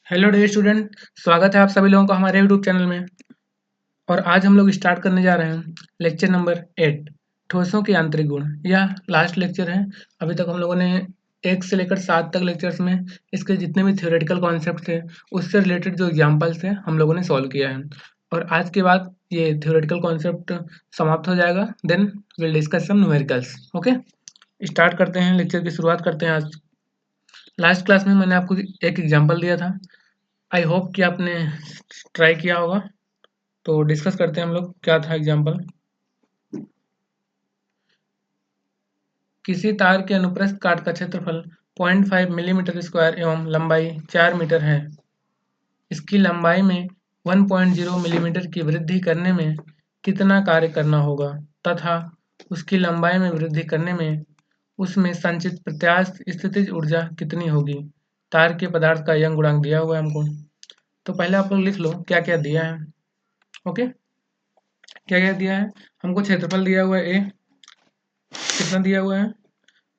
Hello dear student, स्वागत है आप सभी लोगों का हमारे यूट्यूब चैनल में। और आज हम लोग स्टार्ट करने जा रहे हैं लेक्चर नंबर 8, ठोसों के यांत्रिक गुण। यह लास्ट लेक्चर है। अभी तक हम लोगों ने 1 से लेकर 7 तक लेक्चर्स में इसके जितने भी थ्योरेटिकल कॉन्सेप्ट थे, उससे रिलेटेड जो एग्जाम्पल्स थे हम लोगों ने सॉल्व किया है। और आज के बाद ये थ्योरेटिकल कॉन्सेप्ट समाप्त हो जाएगा, then will discuss some numericals. Okay, start करते हैं, लेक्चर की शुरुआत करते हैं। आज लास्ट क्लास में मैंने आपको एक एग्जाम्पल दिया था, आई होप कि आपने ट्राई किया होगा। तो डिस्कस करते हैं हम लोग, क्या था एग्जाम्पल। किसी तार के अनुप्रस्थ काट का क्षेत्रफल 0.5 मिलीमीटर स्क्वायर एवं लंबाई 4 मीटर है। इसकी लंबाई में 1.0 मिलीमीटर की वृद्धि करने में कितना कार्य करना होगा तथा उसकी लंबाई में वृद्धि करने में उसमें संचित प्रत्यास्थ स्थितिज ऊर्जा कितनी होगी। तार के पदार्थ का यंग गुणांक दिया हुआ है हमको। तो पहले आप लोग लिख लो क्या क्या दिया है। ओके, क्या क्या दिया है हमको। क्षेत्रफल दिया हुआ है ए, कितना दिया हुआ है,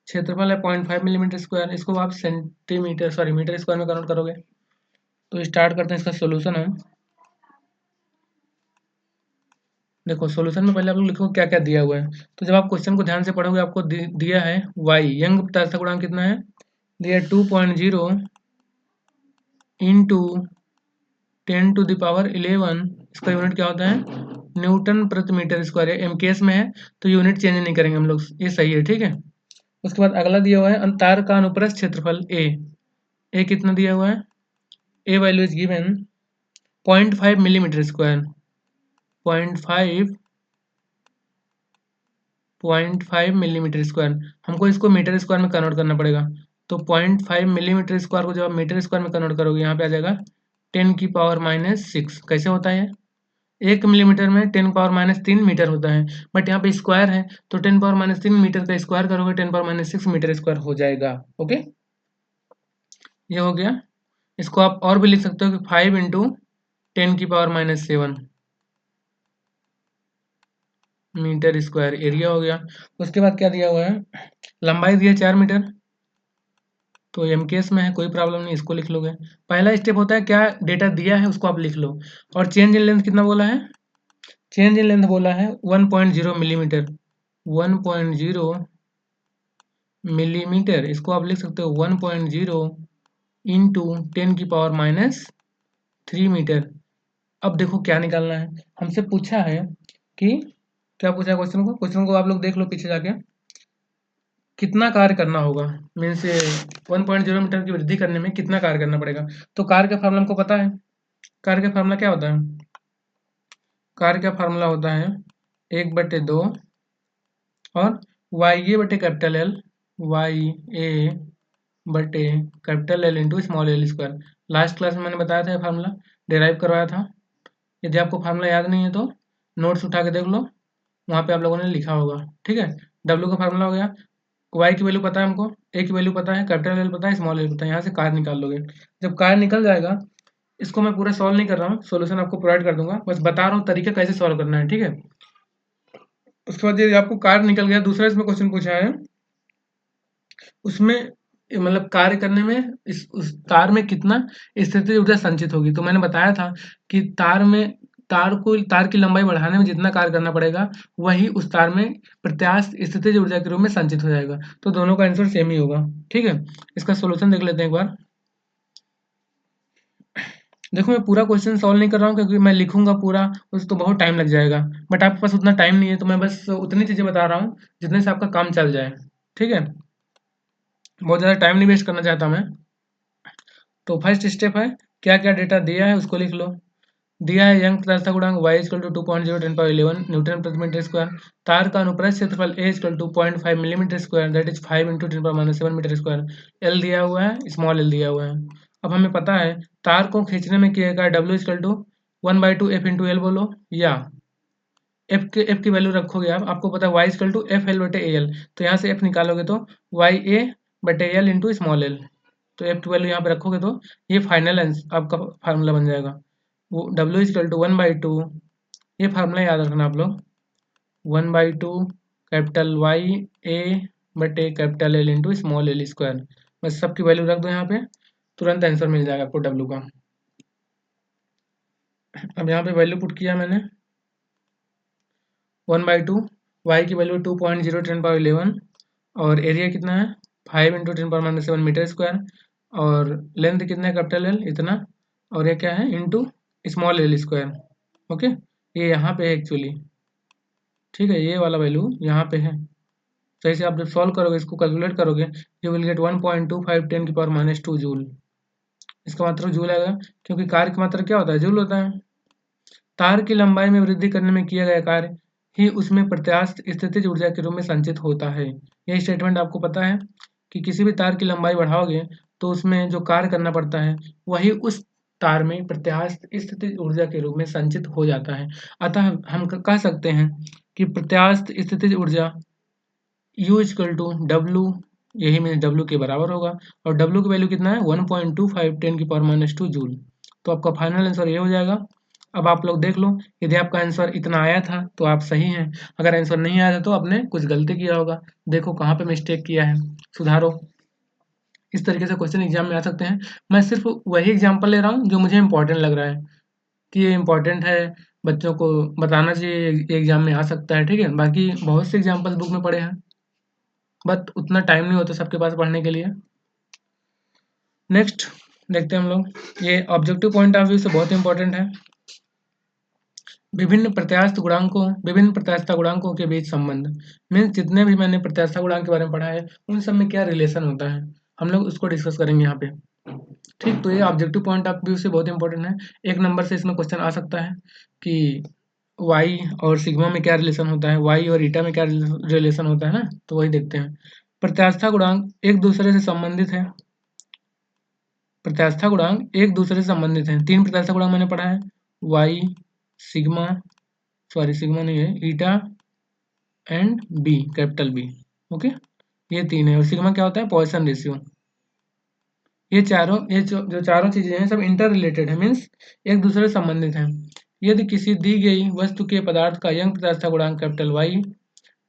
क्षेत्रफल है 0.5 मिलीमीटर स्क्वायर। इसको आप मीटर स्क्वायर में कन्वर्ट करोगे। तो स्टार्ट करते हैं इसका सॉल्यूशन है। देखो सॉल्यूशन में पहले आप लोग लिखो क्या क्या दिया हुआ है। तो जब आप क्वेश्चन को ध्यान से पढ़ोगे, आपको दिया है वाई, यंग प्रत्यास्थ गुणांक कितना है, दिया 2.0 इंटू 10⁻11। इसका यूनिट क्या होता है, न्यूटन प्रति मीटर स्क्वायर है। एमकेएस में है तो यूनिट चेंज नहीं करेंगे हम लोग, ये सही है, ठीक है। उसके बाद अगला दिया हुआ है तार का अनुप्रस्थ क्षेत्रफल ए कितना दिया हुआ है, A value is given 0.5 millimetre square. 0.5 millimetre square, हमको इसको मीटर स्क्वायर में कन्वर्ट करना पड़ेगा। तो 0.5 मिलीमीटर स्क्वायर को जब आप मीटर स्क्वायर में कन्वर्ट करोगे, यहाँ पे आ जाएगा 10⁻⁻6। कैसे होता है, 1 मिलीमीटर में 10⁻³ मीटर होता है, बट यहाँ पे स्क्वायर है तो 10⁻³ मीटर का स्क्वायर करोगे 10⁻6 मीटर स्क्वायर हो जाएगा। ओके, ये हो गया। इसको आप और भी लिख सकते हो कि 5 इंटू 10⁻⁻7 मीटर स्क्वायर एरिया हो गया। उसके बाद क्या दिया हुआ है, लंबाई दिया 4 मीटर। तो एमकेएस में है, कोई प्रॉब्लम नहीं, इसको लिख लोगे। पहला स्टेप होता है क्या डेटा दिया है उसको आप लिख लो। और चेंज इन लेंथ कितना बोला है, चेंज इन लेंथ बोला है 1.0 मिलीमीटर। 1.0 मिलीमीटर, इसको आप लिख सकते हो 1.0 इंटू 10⁻³ मीटर। अब देखो क्या निकालना है, हमसे पूछा है कि क्या पूछा है क्वेश्चन को आप लोग देख लो पीछे जाके। कितना कार्य करना होगा, मीन्स 1.0 मीटर की वृद्धि करने में कितना कार्य करना पड़ेगा। तो कार्य का फार्मूला हमको पता है। कार्य का फार्मूला क्या होता है, कार्य का फार्मूला होता है 1/2 और वाई ए बटे कैपिटल एल, वाई ए बटे capital L into small L square. Last class में मैंने बताया था, फार्मूला डिराइव करवाया था। यदि आपको फार्मूला याद नहीं है तो नोट्स उठा के देख लो, वहाँ पे आप लोगों ने लिखा होगा, ठीक है। डब्ल्यू का फार्मूला हो गया, वाई की वैल्यू पता है हमको, ए की वैल्यू पता है, कैपिटल एल पता है, स्मॉल एल पता है। यहाँ से कार्य निकाल लोगे। जब कार्य निकल जाएगा, इसको मैं पूरा सॉल्व नहीं कर रहा हूँ, सोल्यूशन आपको प्रोवाइड कर दूंगा, बस बता रहा हूँ तरीका कैसे सॉल्व करना है, ठीक है। उसके बाद यदि आपको कार्य निकल गया, दूसरा इसमें क्वेश्चन पूछा है, उसमें मतलब कार्य करने में उस तार में कितना स्थितिज ऊर्जा संचित होगी। तो मैंने बताया था कि तार की लंबाई बढ़ाने में जितना कार्य करना पड़ेगा, वही उस तार में प्रत्यास्थ स्थितिज ऊर्जा के रूप में संचित हो जाएगा। तो दोनों का आंसर सेम ही होगा, ठीक है। इसका सोल्यूशन देख लेते हैं एक बार। देखो मैं पूरा क्वेश्चन सॉल्व नहीं कर रहा हूँ, क्योंकि मैं लिखूंगा पूरा उस तो बहुत टाइम लग जाएगा, बट आपके पास उतना टाइम नहीं है, तो मैं बस उतनी चीजें बता रहा हूँ जितने से आपका काम चल जाए, ठीक है। बहुत ज़्यादा टाइम नहीं वेस्ट करना चाहता मैं। तो फर्स्ट स्टेप है, क्या क्या डेटा दिया है उसको लिख लो। दिया है यंग प्रत्यास्थ गुणांक y इक्वल टू 2.0 10⁻11 न्यूटन प्रति मीटर स्क्वायर। तार का अनुप्रस्थ क्षेत्रफल a equal to 0.5 millimetre square, that is 5 into 10⁻7 metre square. L दिया हुआ है, स्मॉल एल दिया हुआ है। अब हमें पता है तार को खींचने में किया गया w equal to 1/2 f into L बोलो, या f की वैल्यू रखोगे आप, आपको पता है y equal to F L बटे ए एल। तो यहाँ से f निकालोगे तो वाई ए बटे एल इंटू स्मॉल एल। तो एफ की वैल्यू यहाँ पे रखोगे तो ये फाइनल आपका फार्मूला बन जाएगा। वो W इक्वल टू 1/2, ये फार्मूला याद रखना आप लोग, 1/2 कैपिटल वाई ए बटे capital L into small L square. बस सबकी वैल्यू रख दो यहाँ पे। तुरंत आंसर मिल जाएगा आपको W का। अब यहाँ पे वैल्यू पुट किया मैंने 1/2, वाई की वैल्यू 2.0 10^11 और एरिया कितना है 5 × 10⁻⁷ मीटर स्क्वायर और लेंथ कितना है कैपिटल एल इतना और ये क्या है into small L square. Okay, ये यहाँ पे है एक्चुअली, ठीक है, ये वाला वैल्यू यहाँ पे है। सही से आप जब सॉल्व करोगे, इसको कैलकुलेट करोगे, यू विल गेट 1.25 10⁻⁻² जूल। इसका मतलब जूल आएगा क्योंकि कार्य की मात्रा क्या होता है, जूल होता है। तार की लंबाई में वृद्धि करने में किया गया कार्य ही उसमें प्रत्यास्थ स्थितिज ऊर्जा के रूप में संचित होता है। यही स्टेटमेंट आपको पता है कि किसी भी तार की लंबाई बढ़ाओगे तो उसमें जो कार्य करना पड़ता है वही उस तार में प्रत्यास्थ स्थितिज ऊर्जा के रूप में संचित हो जाता है। अतः हम कह सकते हैं कि प्रत्यास्थ स्थितिज ऊर्जा U = W, यही मीन्स W के बराबर होगा और W की वैल्यू कितना है 1.25 10⁻² जूल। तो आपका फाइनल आंसर ये हो जाएगा। अब आप लोग देख लो, यदि आपका आंसर इतना आया था तो आप सही हैं, अगर आंसर नहीं आया था तो आपने कुछ गलती किया होगा, देखो कहाँ पे मिस्टेक किया है, सुधारो। इस तरीके से क्वेश्चन एग्जाम में आ सकते हैं। मैं सिर्फ वही एग्जाम्पल ले रहा हूँ जो मुझे इंपॉर्टेंट लग रहा है कि ये इंपॉर्टेंट है, बच्चों को बताना चाहिए, एग्जाम में आ सकता है, ठीक है। बाकी बहुत से एग्जाम्पल बुक में पड़े हैं, बट उतना टाइम नहीं होता सबके पास पढ़ने के लिए। नेक्स्ट देखते हैं हम लोग, ये ऑब्जेक्टिव पॉइंट ऑफ व्यू से बहुत इंपॉर्टेंट है। विभिन्न प्रत्यास्थता गुणांकों के बीच संबंध, मीन्स जितने भी मैंने प्रत्यास्थता गुणांक के बारे में पढ़ा है उन सब में क्या रिलेशन होता है, हम लोग उसको डिस्कस करेंगे यहाँ पे, ठीक। तो ये ऑब्जेक्टिव पॉइंट ऑफ व्यू से बहुत इंपॉर्टेंट है। एक नंबर से इसमें क्वेश्चन आ सकता है कि वाई और सिग्मा में क्या रिलेशन होता है, वाई और ईटा में क्या रिलेशन होता है ना, तो वही देखते हैं। प्रत्यास्थता गुणांक एक दूसरे से संबंधित है, प्रत्यास्थता गुणांक एक दूसरे से संबंधित हैं। तीन प्रत्यास्थता गुणांक मैंने पढ़ा है, वाई सिग्मा, सॉरी सिग्मा नहीं है, eta and B, capital B. Okay, ये तीन है और सिग्मा क्या होता है, पॉइसन रेशियो। ये जो चारों चीजें हैं सब इंटर रिलेटेड है, मीन्स एक दूसरे से संबंधित हैं। यदि किसी दी गई वस्तु के पदार्थ का यंग प्रत्यास्थता गुणांक कैपिटल वाई,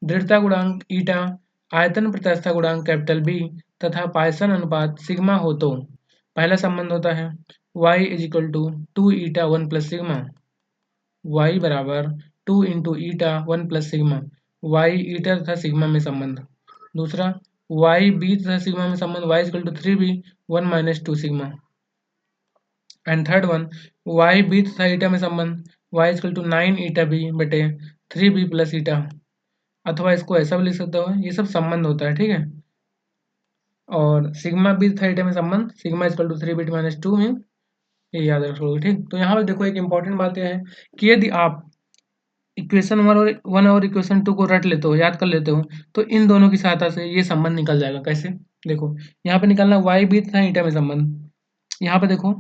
दृढ़ता गुणांक ईटा, आयतन प्रत्यास्थता गुणांक कैपिटल बी तथा पाइसन अनुपात सिग्मा हो तो पहला संबंध होता है y = 2 ईटा 1 + सिग्मा, y बराबर 2 × ईटा 1 + सिग्मा, y ईटा तथा सिग्मा में संबंध। दूसरा y b तथा सिग्मा में संबंध, y = 3b 1 - 2 sigma. And third one y b तथा ईटा में संबंध, y = 9 ईटा b बटे 3b + ईटा, अथवा इसको ऐसा भी लिख सकते हो, ये सब संबंध होता है, ठीक है। और सिग्मा बी तथा ईटा में संबंध, सिग्मा = 3b - 2 में, ये याद रखोगे, ठीक। तो यहाँ पे देखो एक इंपॉर्टेंट बात यह है कि यदि आप इक्वेशन 1 और इक्वेशन 2 को रट लेते हो, याद कर लेते हो, तो इन दोनों की सहायता से ये संबंध निकल जाएगा। कैसे, देखो यहाँ पे निकलना वाई बी तथा ईटा में संबंध, यहाँ पे देखो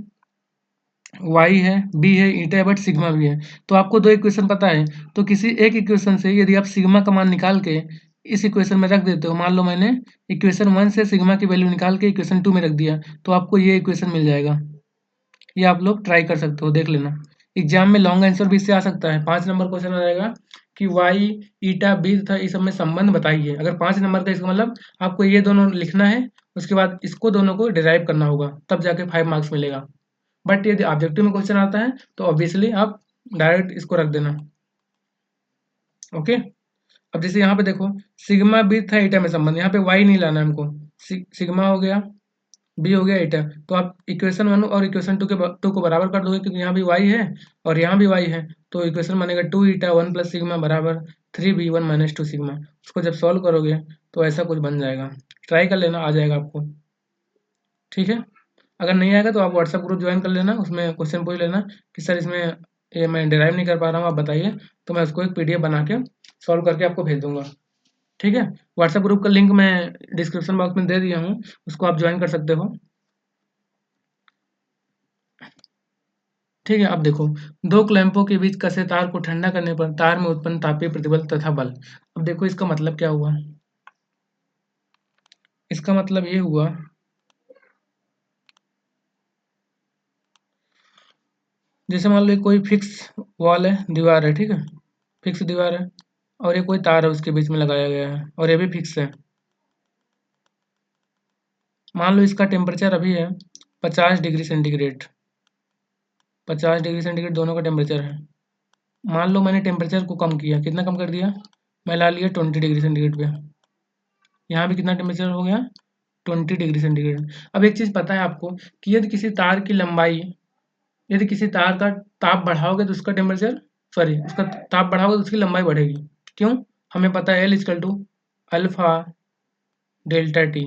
वाई है, बी है, ईटा है, बट सिग्मा भी है। तो आपको दो इक्वेशन पता है, तो किसी एक इक्वेशन से यदि आप सिग्मा का मान निकाल के इस इक्वेशन में रख देते हो, मान लो मैंने इक्वेशन 1 से सिग्मा की वैल्यू निकाल के इक्वेशन 2 में रख दिया, तो आपको ये इक्वेशन मिल जाएगा। ये आप लोग ट्राई कर सकते हो, देख लेना। एग्जाम में लॉन्ग आंसर भी इससे आ सकता है। 5 नंबर क्वेश्चन आ जाएगा कि वाई ईटा बी तथा इस सब में संबंध बताइए। अगर 5 नंबर का, इसका मतलब आपको ये दोनों लिखना है, उसके बाद इसको दोनों को डिराइव करना होगा, तब जाके 5 मार्क्स मिलेगा। बट यदि ऑब्जेक्टिव में क्वेश्चन आता है तो ऑब्वियसली आप डायरेक्ट इसको रख देना। ओके, अब जैसे यहाँ पे देखो सिग्मा बी था ईटा में संबंध, यहाँ पे वाई नहीं लाना है हमको, सिग्मा हो गया, बी हो गया, ईटा। तो आप इक्वेशन 1 और इक्वेशन 2 को बराबर कर दोगे क्योंकि यहाँ भी वाई है और यहाँ भी वाई है, तो इक्वेशन बनेगा 2 ईटा 1 + सिग्मा बराबर 3b 1 - 2 सिग्मा। उसको जब सॉल्व करोगे तो ऐसा कुछ बन जाएगा, ट्राई कर लेना, आ जाएगा आपको, ठीक है। अगर नहीं आएगा तो आप व्हाट्सएप ग्रुप ज्वाइन कर लेना, उसमें क्वेश्चन पूछ लेना कि सर इसमें ये मैं डिराइव नहीं कर पा रहा हूँ, आप बताइए, तो मैं उसको एक पीडीएफ बना के सॉल्व करके आपको भेज दूंगा, ठीक है। व्हाट्सएप ग्रुप का लिंक मैं डिस्क्रिप्शन बॉक्स में दे दिया हूँ, उसको आप ज्वाइन कर सकते हो, ठीक है। अब देखो दो क्लैंपों के बीच कसे तार को ठंडा करने पर तार में उत्पन्न तापीय प्रतिबल तथा बल। अब देखो इसका मतलब क्या हुआ, इसका मतलब ये हुआ जैसे मान लो कोई फिक्स वॉल है, दीवार है, ठीक है, फिक्स दीवार है और ये कोई तार है उसके बीच में लगाया गया है और ये भी फिक्स है। मान लो इसका टेम्परेचर अभी है 50 डिग्री सेंटीग्रेड, 50 डिग्री सेंटीग्रेड दोनों का टेम्परेचर है। मान लो मैंने टेम्परेचर को कम किया, कितना कम कर दिया, मैं ला लिया 20 डिग्री सेंटीग्रेड पे। यहाँ भी कितना टेम्परेचर हो गया, 20 डिग्री सेंटीग्रेड। अब एक चीज़ पता है आपको कि यदि किसी तार की लंबाई, यदि किसी तार का ताप बढ़ाओगे तो उसका टेम्परेचर, सॉरी उसका ताप बढ़ाओगे तो उसकी लंबाई बढ़ेगी। क्यों? हमें पता है L equal to alpha delta T,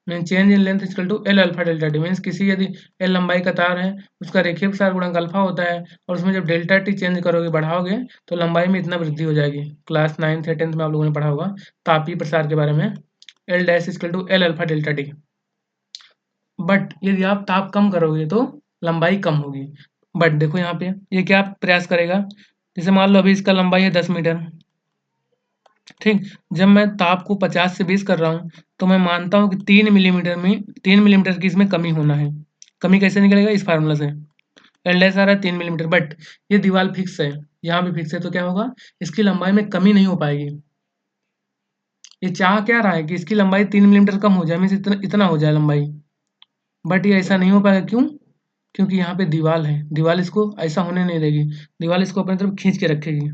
mean change in length equal to L alpha delta T. Means किसी यदि एल लंबाई का तार है, उसका रेखीय प्रसार गुणांक अल्फा होता है, और उसमें जब डेल्टा टी चेंज करोगे, बढ़ाओगे, तो लंबाई में इतना वृद्धि हो जाएगी। क्लास 9th या 10th में आप लोगों ने पढ़ा होगा तापीय प्रसार के बारे में, L dash equal to L alpha delta T. But यदि आप ताप कम करोगे तो लंबाई कम होगी। बट देखो यहाँ पे ये क्या प्रयास करेगा, जैसे मान लो अभी इसका लंबाई है 10 मीटर, ठीक। जब मैं ताप को 50 से 20 कर रहा हूँ, तो मैं मानता हूँ कि 3 मिलीमीटर की इसमें कमी होना है। कमी कैसे निकलेगा, इस फार्मूला से। एल डैश आ रहा है 3 मिलीमीटर, बट ये दीवार फिक्स है, यहाँ भी फिक्स है, तो क्या होगा, इसकी लंबाई में कमी नहीं हो पाएगी। ये चाह क्या रहा है कि इसकी लंबाई 3 मिलीमीटर कम हो जाए, मीन्स इतना इतना हो जाए लंबाई। बट ये ऐसा नहीं हो पाएगा, क्यों? क्योंकि यहाँ पे दीवार है, दीवार इसको ऐसा होने नहीं देगी, दीवार इसको अपनी तरफ खींच के रखेगी,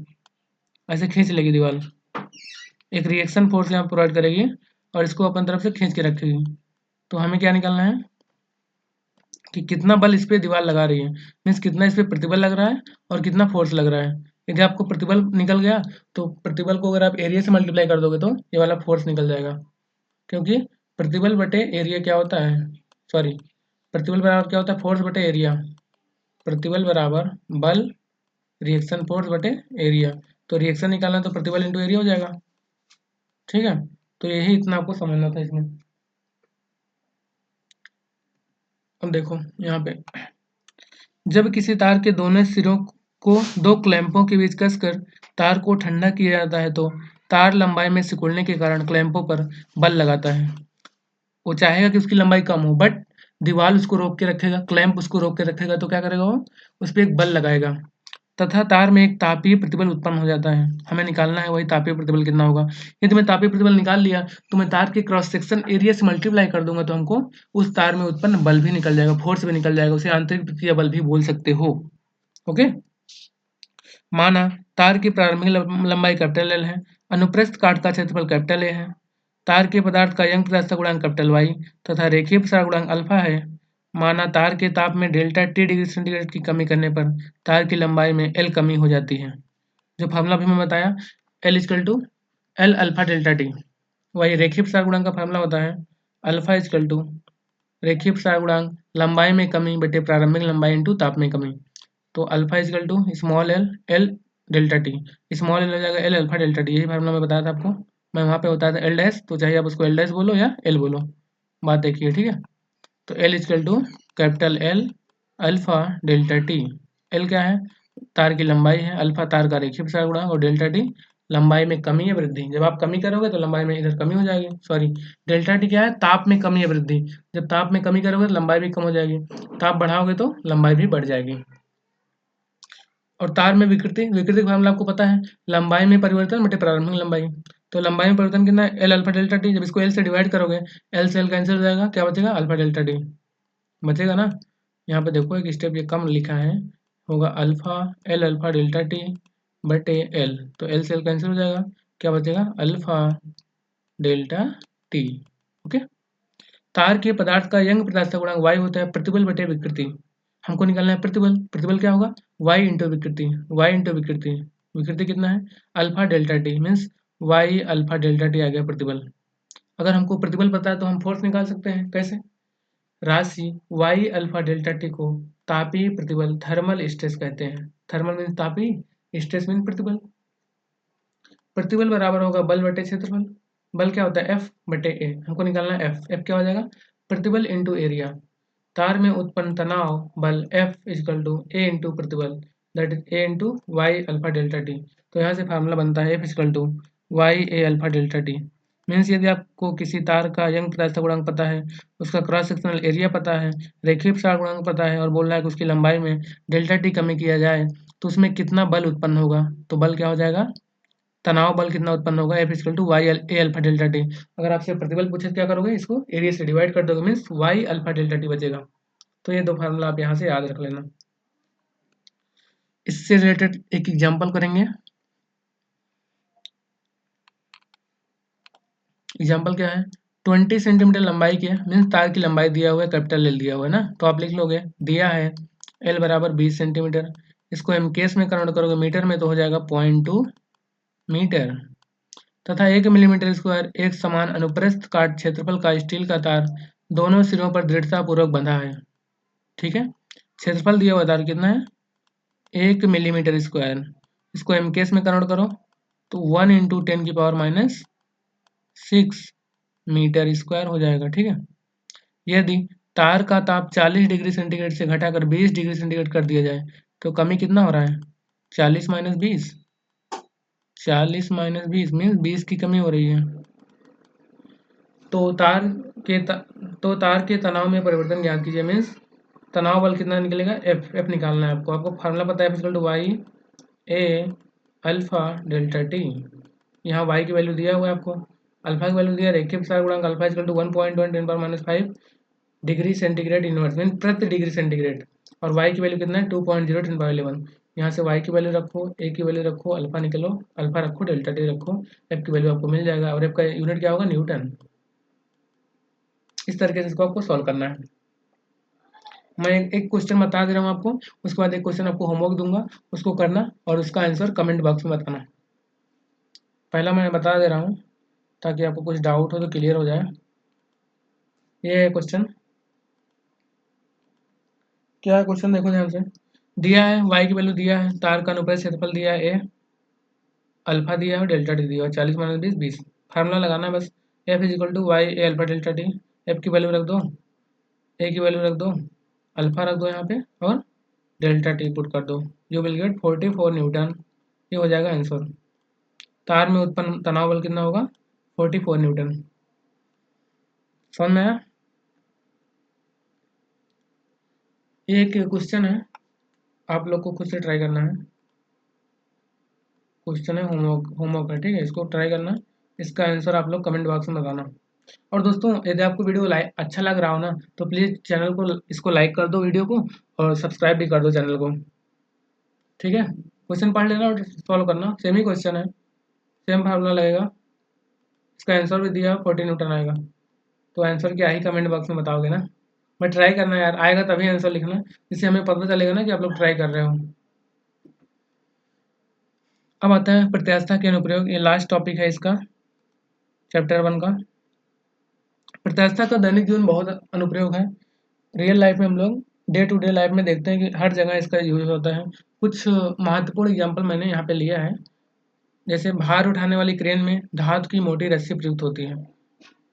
ऐसे खींच लेगी दीवार, एक रिएक्शन फोर्स यहाँ प्रोवाइड करेगी और इसको अपनी तरफ से खींच के रखेगी। तो हमें क्या निकालना है कि कितना बल इस पे दीवार लगा रही है, मीन्स कितना इस पे प्रतिबल लग रहा है और कितना फोर्स लग रहा है। यदि आपको प्रतिबल निकल गया तो प्रतिबल को अगर आप एरिया से मल्टीप्लाई कर दोगे तो ये वाला फोर्स निकल जाएगा, क्योंकि प्रतिबल बटे एरिया क्या होता है, सॉरी, प्रतिबल बराबर क्या होता है, फोर्स बटे एरिया। प्रतिबल बराबर बल रिएक्शन फोर्स बटे एरिया, तो रिएक्शन निकालना तो प्रतिबल इंटू एरिया हो जाएगा, ठीक है। तो यही इतना आपको समझना था इसमें। अब देखो यहाँ पे, जब किसी तार के दोनों सिरों को दो क्लैंपों के बीच कसकर तार को ठंडा किया जाता है, तो तार लंबाई में सिकुड़ने के कारण क्लैंपों पर बल लगाता है। वो चाहेगा कि उसकी लंबाई कम हो, बट दीवार उसको रोक के रखेगा, क्लैंप उसको रोक के रखेगा, तो क्या करेगा वो, उस पर एक बल लगाएगा, तथा तार में एक तापीय प्रतिबल उत्पन्न हो जाता है। हमें निकालना है वही तापीय प्रतिबल कितना होगा। यदि मैं तापीय प्रतिबल निकाल लिया तो मैं तार के क्रॉस सेक्शन एरिया से मल्टीप्लाई कर दूंगा, तो हमको उस तार में उत्पन्न बल भी निकल जाएगा, फोर्स भी निकल जाएगा, उसे आंतरिक प्रतिक्रिया बल भी बोल सकते हो। ओके। माना तार की प्रारंभिक लंबाई कैपिटल एल है, अनुप्रस्थ काट का क्षेत्रफल कैपिटल ए है, तार के पदार्थ का यंग प्रत्यास्थता गुणांक कैपिटल वाई तथा रेखीय प्रसार गुणांक अल्फा है। माना तार के ताप में डेल्टा टी डिग्री सेंटीग्रेड की कमी करने पर तार की लंबाई में एल कमी हो जाती है। जो फार्मूला भी मैं बताया, L equal to L alpha delta T, वही रेखीय प्रसार गुणांक का फार्मूला होता है अल्फा इजकल टू रेखीय प्रसार गुणांक लंबाई में कमी बटे प्रारंभिक लंबाई इंटू ताप में कमी। तो alpha equal to small L L delta T, small L हो जाएगा एल अल्फा डेल्टा टी, यही फार्मूला मैं बताया था आपको। मैं वहाँ पे बताया था एल डैश, तो चाहे आप उसको एल डैश बोलो या एल बोलो, बात देखिए, ठीक है। तो L equal to capital L alpha delta T. L क्या है, तार की लंबाई है, अल्फा तार का रेखीय प्रसार गुणांक, और डेल्टा टी लंबाई में कमी या वृद्धि। जब आप कमी करोगे तो लंबाई में इधर कमी हो जाएगी, सॉरी, डेल्टा टी क्या है, ताप में कमी या वृद्धि। जब ताप में कमी करोगे तो लंबाई भी कम हो जाएगी, ताप बढ़ाओगे तो लंबाई भी बढ़ जाएगी। और तार में विकृति, विकृति का फार्मूला आपको पता है, लंबाई में परिवर्तन बटे प्रारंभिक लंबाई। तो लंबाई में परिवर्तन कितना है, एल अल्फा डेल्टा टी। जब इसको एल से डिवाइड करोगे, एल से एल कैंसिल हो जाएगा, क्या बचेगा, अल्फा डेल्टा टी बचेगा ना। यहाँ पे देखो एक स्टेप ये कम लिखा है, होगा alpha L alpha delta T बटे एल, तो एल से एल कैंसिल हो जाएगा, क्या बचेगा, अल्फा डेल्टा टी। ओके। तार के पदार्थ का यंग प्रत्यास्थता गुणांक वाई होता है प्रतिबल बटे विकृति। हमको निकालना है प्रतिबल, प्रतिबल क्या होगा, वाई इंटू विकृति, वाई इंटू विकृति, विकृति कितना है, alpha delta T, means Y alpha delta T आ गया प्रतिबल। अगर हमको प्रतिबल पता है तो हम फोर्स निकाल सकते हैं, कैसे, राशि वाई अल्फा डेल्टा टी को तापीय प्रतिबल थर्मल स्ट्रेस कहते हैं। थर्मल मीन्स तापीय, स्ट्रेस मीन्स प्रतिबल। प्रतिबल बराबर होगा बल बटे क्षेत्रफल। बल क्या होता है, एफ बटे ए, हमको निकालना है एफ। एफ क्या हो जाएगा, प्रतिबल इंटू एरिया। तार में उत्पन्न तनाव बल F equal to A into प्रतिबल, that is A into Y alpha delta T. तो यहाँ से फार्मूला बनता है F equal to Y A alpha delta T. Means यदि आपको किसी तार का यंग प्रत्यास्थता गुणांक पता है, उसका क्रॉस सेक्शनल एरिया पता है, रेखीय प्रसार गुणांक पता है, और बोल रहा है कि उसकी लंबाई में डेल्टा टी कमी किया जाए, तो उसमें कितना बल उत्पन्न होगा, तो बल क्या हो जाएगा, तनाव बल कितना उत्पन्न होगा, F equal to Y A alpha delta T. अगर आपसे प्रतिबल पूछे तो क्या करोगे, इसको एरिया से डिवाइड कर दोगे, means Y alpha delta T बचेगा। तो ये 2 फार्मूला आप यहाँ से याद रख लेना। इससे रिलेटेड एक एग्जांपल करेंगे। एग्जाम्पल क्या है, 20 सेंटीमीटर लंबाई के मीन्स तार की लंबाई दिया हुआ है, कैपिटल एल दिया हुआ है ना, तो आप लिख लोगे दिया है एल बराबर 20 सेंटीमीटर। इसको हम केस में कन्वर्ट करोगे मीटर में तो हो जाएगा 0.2 मीटर, तथा 1 मिलीमीटर स्क्वायर एक समान अनुप्रस्थ काट क्षेत्रफल का स्टील का तार दोनों सिरों पर दृढ़ता पूर्वक बंधा है। ठीक है, क्षेत्रफल दिया हुआ तार कितना है, 1 मिलीमीटर स्क्वायर। इसको हम केस में कन्वर्ट करो तो 1 इंटू 10⁻⁶ मीटर स्क्वायर हो जाएगा। ठीक है, यदि तार का ताप 40 डिग्री सेंटीग्रेड से घटाकर 20 डिग्री सेंटीग्रेड कर दिया जाए तो कमी कितना हो रहा है, 40 माइनस 20, 40 माइनस 20 मीन्स 20 की कमी हो रही है। तो तार के तनाव में परिवर्तन ज्ञात कीजिए, मीन्स तनाव बल कितना निकलेगा, एफ निकालना है आपको। आपको फार्मूला पता है, F = Y A alpha delta T. यहाँ वाई की वैल्यू दिया हुआ है आपको, अल्फा की वैल्यू दिया, रेखीय प्रसार गुणांक alpha = 1.1 10⁻⁵ degree centigrade inverse mean प्रति डिग्री सेंटीग्रेड, और वाई की वैल्यू कितना है 2.0 10⁻11। यहाँ से वाई की वैल्यू रखो, ए की वैल्यू रखो, अल्फा निकलो, अल्फा रखो, डेल्टा टी रखो, एफ की वैल्यू आपको मिल जाएगा, और एफ का यूनिट क्या होगा, न्यूटन। इस तरीके से इसको आपको सॉल्व करना है। मैं एक क्वेश्चन बता दे रहा हूँ आपको, उसके बाद एक क्वेश्चन आपको होमवर्क दूंगा, उसको करना और उसका आंसर कमेंट बॉक्स में बताना। पहला मैं बता दे रहा हूँ ताकि आपको कुछ डाउट हो तो क्लियर हो जाए। ये है क्वेश्चन, क्या है क्वेश्चन, देखो ध्यान से। दिया है वाई की वैल्यू दिया है, तार का अनुप्रस्थ क्षेत्रफल दिया है ए, अल्फा दिया है और डेल्टा टी दिया है, 40 माइनस 20 20। फार्मूला लगाना है बस, F = Y A alpha delta T. F की वैल्यू रख दो, ए की वैल्यू रख दो, अल्फा रख दो यहाँ पे, और डेल्टा टी पुट कर दो, जो विल गेट 44 न्यूटन। ये हो जाएगा आंसर। तार में उत्पन्न तनाव बल कितना होगा, 44 न्यूटन। समझ में आया। ये एक क्वेश्चन है, आप लोग को खुद से ट्राई करना है। क्वेश्चन है, होमवर्क है, ठीक है, इसको ट्राई करना। इसका आंसर आप लोग कमेंट बॉक्स में बताना। और दोस्तों, यदि आपको वीडियो अच्छा लग रहा हो ना, तो प्लीज़ चैनल को इसको लाइक कर दो वीडियो को, और सब्सक्राइब भी कर दो चैनल को। ठीक है, क्वेश्चन पढ़ लेना और सॉल्व करना, सेम ही क्वेश्चन है, सेम फार्मूला लगेगा। इसका आंसर भी दिया 40 न्यूटन आएगा। तो आंसर क्या ही कमेंट बॉक्स में बताओगे ना, बट ट्राई करना यार, आएगा तभी आंसर लिखना, जिससे हमें पता चलेगा ना कि आप लोग ट्राई कर रहे हो। अब आता है प्रत्यास्थता के अनुप्रयोग, ये लास्ट टॉपिक है इसका, चैप्टर 1 का। प्रत्यास्थता का दैनिक जीवन बहुत अनुप्रयोग है। रियल लाइफ में हम लोग डे टू डे लाइफ में देखते हैं कि हर जगह इसका यूज होता है। कुछ महत्वपूर्ण एग्जाम्पल मैंने यहाँ पे लिया है, जैसे भार उठाने वाली क्रेन में धातु की मोटी रस्सी प्रयुक्त होती है।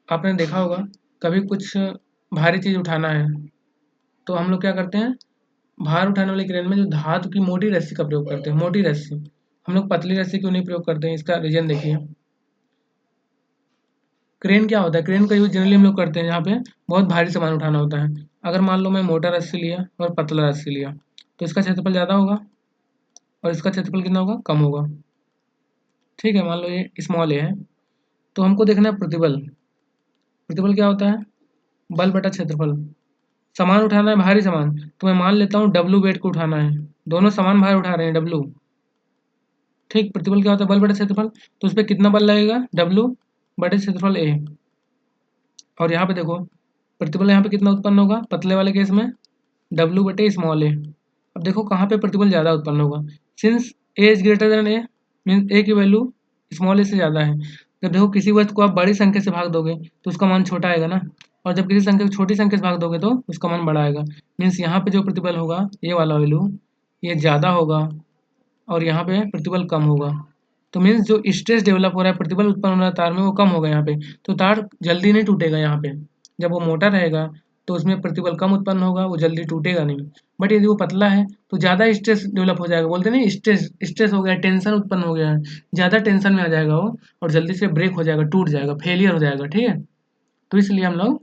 आपने देखा होगा, कभी कुछ भारी चीज़ उठाना है तो हम लोग क्या करते हैं, भार उठाने वाली क्रेन में जो धातु की मोटी रस्सी का प्रयोग करते हैं, मोटी रस्सी। हम लोग पतली रस्सी क्यों नहीं प्रयोग करते हैं, इसका रीजन देखिए। क्रेन क्या होता है, क्रेन का यूज जनरली हम लोग करते हैं जहाँ पे बहुत भारी सामान उठाना होता है। अगर मान लो मैं मोटा रस्सी लिया और पतला रस्सी लिया, तो इसका क्षेत्रफल ज़्यादा होगा और इसका क्षेत्रफल कितना होगा, कम होगा। ठीक है, मान लो ये स्मॉल ए है, तो हमको देखना है प्रतिबल। प्रतिबल क्या होता है, बल बटा क्षेत्रफल। सामान उठाना है, भारी सामान, तो मैं मान लेता हूँ डब्लू वेट को उठाना है, दोनों समान भार उठा रहे हैं डब्लू। ठीक, प्रतिबल क्या होता है, बल बटा क्षेत्रफल, तो उस पर कितना बल लगेगा, डब्लू बटे क्षेत्रफल ए। और यहाँ पे देखो प्रतिबल यहाँ पे कितना उत्पन्न होगा, पतले वाले केस में डब्लू बटे स्मॉल ए। अब देखो कहाँ पे प्रतिबल ज़्यादा उत्पन्न होगा, since A is greater than A, mean A की वैल्यू स्मॉल ए से ज़्यादा है। जब देखो किसी वस्तु को आप बड़ी संख्या से भाग दोगे तो उसका मान छोटा आएगा ना, और जब किसी संख्या को छोटी संख्या से भाग दोगे तो उसका मान बड़ा आएगा। मीन्स यहाँ पे जो प्रतिबल होगा, ये वाला वैल्यू, ये ज़्यादा होगा और यहाँ पे प्रतिबल कम होगा। तो मीन्स जो स्ट्रेस डेवलप हो रहा है, प्रतिबल उत्पन्न हो रहा है तार में, वो कम होगा यहाँ पे, तो तार जल्दी नहीं टूटेगा यहाँ पे। जब वो मोटा रहेगा तो उसमें प्रतिबल कम उत्पन्न होगा, वो जल्दी टूटेगा नहीं। बट यदि वो पतला है तो ज़्यादा स्ट्रेस डेवलप हो जाएगा, बोलते नहीं स्ट्रेस, स्ट्रेस हो गया, टेंशन उत्पन्न हो गया है, ज़्यादा टेंशन में आ जाएगा वो, और जल्दी से ब्रेक हो जाएगा, टूट जाएगा, फेलियर हो जाएगा। ठीक है, तो इसलिए हम लोग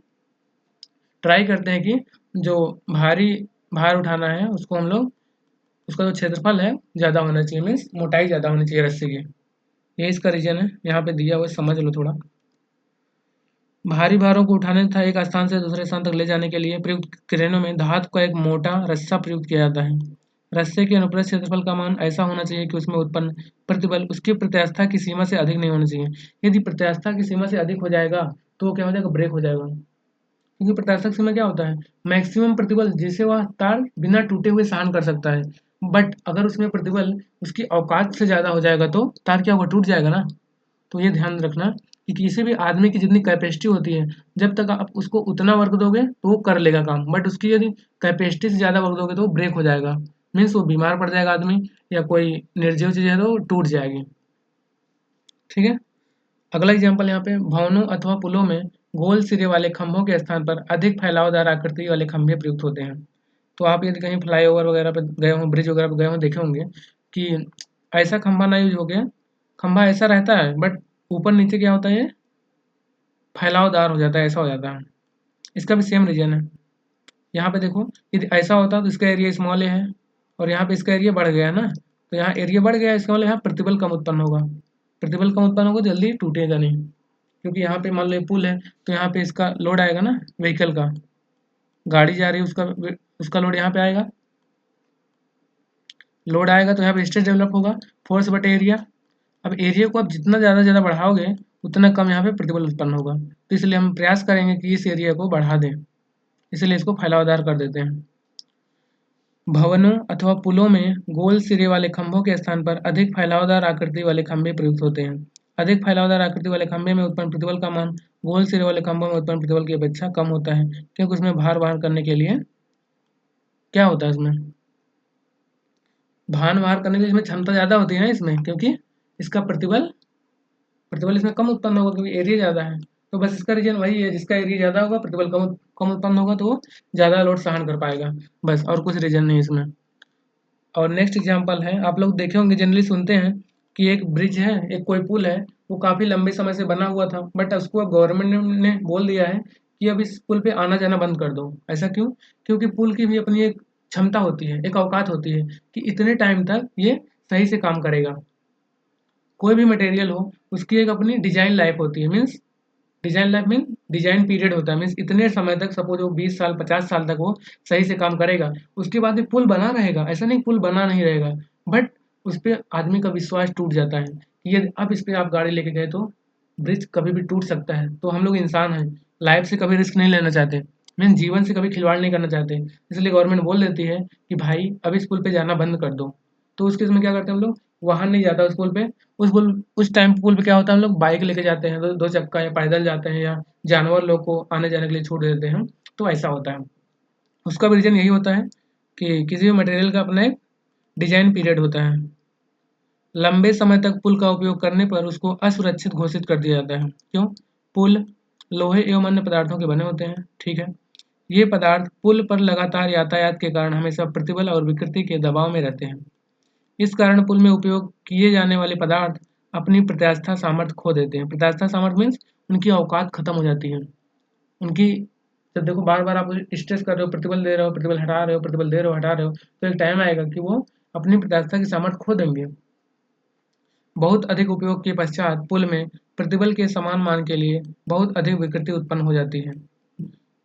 ट्राई करते हैं कि जो भारी भार उठाना है उसको हम लोग, उसका जो क्षेत्रफल है ज़्यादा होना चाहिए, मीन्स मोटाई ज़्यादा होनी चाहिए रस्सी की। ये इसका रीजन है, यहाँ पे दिया हुआ, समझ लो थोड़ा। भारी भारों को उठाने तथा एक स्थान से दूसरे स्थान तक ले जाने के लिए प्रयुक्त क्रेनों में धातु का एक मोटा रस्सा प्रयुक्त किया जाता है। रस्से के अनुप्रस्थ क्षेत्रफल का मान ऐसा होना चाहिए कि उसमें उत्पन्न प्रतिबल उसकी प्रत्यास्थता की सीमा से अधिक नहीं होना चाहिए। यदि प्रत्यास्थता की सीमा से अधिक हो जाएगा तो वो क्या हो जाएगा, ब्रेक हो जाएगा। क्योंकि प्रत्यास्थता की सीमा क्या होता है, मैक्सिमम प्रतिबल जिसे वह तार बिना टूटे हुए सहन कर सकता है। बट अगर उसमें प्रतिबल उसकी औकात से ज़्यादा हो जाएगा तो तार क्या होगा, टूट जाएगा ना। तो ये ध्यान रखना कि किसी भी आदमी की जितनी कैपेसिटी होती है, जब तक आप उसको उतना वर्क दोगे तो वो कर लेगा काम, बट उसकी यदि कैपेसिटी से ज़्यादा वर्क दोगे तो वो ब्रेक हो जाएगा। मीन्स वो बीमार पड़ जाएगा आदमी, या कोई निर्जीव चीज़ है तो वो टूट जाएगी। ठीक है। अगला एग्जाम्पल यहाँ पे, भवनों अथवा पुलों में गोल सिरे वाले खंभों के स्थान पर अधिक फैलावदार आकृति वाले खंभे प्रयुक्त होते हैं। तो आप यदि कहीं फ्लाईओवर वगैरह पे गए हों, ब्रिज वगैरह पे गए हों, देखे होंगे कि ऐसा खंभा ना यूज हो गया, खंभा ऐसा रहता है बट ऊपर नीचे क्या होता है, ये फैलावदार हो जाता है, ऐसा हो जाता है। इसका भी सेम रीजन है। यहाँ पे देखो, यदि ऐसा होता तो इसका एरिया स्मॉल है, और यहाँ पे इसका एरिया बढ़ गया है ना, तो यहाँ एरिया बढ़ गया, इसका मतलब यहाँ प्रतिबल कम उत्पन्न होगा। प्रतिबल कम उत्पन्न होगा, जल्दी टूटेगा नहीं। क्योंकि यहाँ पे मान लो पुल है, तो यहाँ पे इसका लोड आएगा ना, व्हीकल का, गाड़ी जा रही है उसका उसका लोड यहाँ पे आएगा, लोड आएगा तो यहाँ पे स्ट्रेस डेवलप होगा, फोर्स बटे एरिया। अब एरिया को आप जितना ज़्यादा ज़्यादा बढ़ाओगे उतना कम यहाँ पे प्रतिबल उत्पन्न होगा। तो इसलिए हम प्रयास करेंगे कि इस एरिया को बढ़ा दें, इसलिए इसको फैलावदार कर देते हैं। भवनों अथवा पुलों में गोल सिरे वाले खंभों के स्थान पर अधिक फैलावदार आकृति वाले खंभे प्रयुक्त होते हैं। अधिक फैलावदार आकृति वाले खंभे में उत्पन्न प्रतिबल का मान गोल सिरे वाले खंभों में उत्पन्न प्रतिबल की अपेक्षा कम होता है, क्योंकि उसमें भार वहन करने के लिए क्या होता है, इसमें भार वहन करने के लिए इसमें क्षमता ज़्यादा होती है ना इसमें, क्योंकि इसका प्रतिबल प्रतिबल इसमें कम उत्पन्न होगा क्योंकि एरिया ज़्यादा है। तो बस इसका रीजन वही है, जिसका एरिया ज़्यादा होगा प्रतिबल कम कम उत्पन्न होगा तो वो ज़्यादा लोड सहन कर पाएगा, बस, और कुछ रीजन नहीं इसमें। और नेक्स्ट एग्जांपल है, आप लोग देखे होंगे, जनरली सुनते हैं कि एक ब्रिज है, एक कोई पुल है, वो काफ़ी लंबे समय से बना हुआ था, बट उसको गवर्नमेंट ने बोल दिया है कि अब इस पुल पे आना जाना बंद कर दो। ऐसा क्यों? क्योंकि पुल की भी अपनी एक क्षमता होती है, एक औकात होती है कि इतने टाइम तक ये सही से काम करेगा। कोई भी मटेरियल हो, उसकी एक अपनी डिजाइन लाइफ होती है, means design life mean design period होता है, मीन्स इतने समय तक, सपोज वो 20 साल 50 साल तक वो सही से काम करेगा, उसके बाद भी पुल बना रहेगा। ऐसा नहीं पुल बना नहीं रहेगा, बट उस पर आदमी का विश्वास टूट जाता है कि ये अब इस पर आप गाड़ी लेके गए तो ब्रिज कभी भी टूट सकता है। तो हम लोग इंसान हैं, लाइफ से कभी रिस्क नहीं लेना चाहते, मीन जीवन से कभी खिलवाड़ नहीं करना चाहते, इसलिए गवर्नमेंट बोल देती है कि भाई अब इस पुल पे जाना बंद कर दो। तो उस केस में क्या करते हैं हम लोग, वाहन नहीं जाता उस पुल पे। उस टाइम पुल पे क्या होता है, हम लोग बाइक लेके जाते हैं, दो चक्का, या पैदल जाते हैं, या जानवर लोग को आने जाने के लिए छूट देते हैं। तो ऐसा होता है। उसका भी रीज़न यही होता है कि किसी भी मटेरियल का अपना एक डिजाइन पीरियड होता है। लंबे समय तक पुल का उपयोग करने पर उसको असुरक्षित घोषित कर दिया जाता है। क्यों? पुल लोहे एवं अन्य पदार्थों के बने होते हैं, ठीक है। ये पदार्थ पुल पर लगातार यातायात के कारण हमेशा प्रतिबल और विकृति के दबाव में रहते हैं। इस कारण पुल में उपयोग किए जाने वाले पदार्थ अपनी प्रत्यास्था सामर्थ्य खो देते हैं। प्रत्यास्था सामर्थ्य मीन्स उनकी औकात खत्म हो जाती है उनकी। जब देखो बार बार आप स्ट्रेस कर रहे हो, प्रतिबल दे रहे हो, प्रतिबल हटा रहे हो, प्रतिबल दे रहे हो, हटा रहे हो, तो एक टाइम आएगा कि वो अपनी प्रत्यास्था की सामर्थ्य खो देंगे। बहुत अधिक उपयोग के पश्चात पुल में प्रतिबल के समान मान के लिए बहुत अधिक विकृति उत्पन्न हो जाती है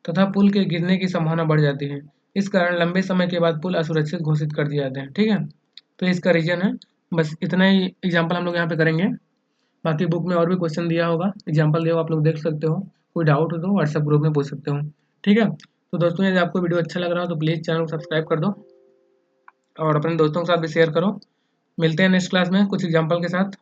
तथा पुल के गिरने की संभावना बढ़ जाती है। इस कारण लंबे समय के बाद पुल असुरक्षित घोषित कर दिए जाते हैं, ठीक है। तो इसका रीजन है। बस इतना ही एग्जाम्पल हम लोग यहाँ पे करेंगे। बाकी बुक में और भी क्वेश्चन दिया होगा, एग्जाम्पल दिया हो, आप लोग देख सकते हो। कोई डाउट हो तो व्हाट्सएप ग्रुप में पूछ सकते हो, ठीक है। तो दोस्तों, यदि आपको वीडियो अच्छा लग रहा हो तो प्लीज़ चैनल को सब्सक्राइब कर दो और अपने दोस्तों के साथ भी शेयर करो। मिलते हैं नेक्स्ट क्लास में कुछ एग्जाम्पल के साथ।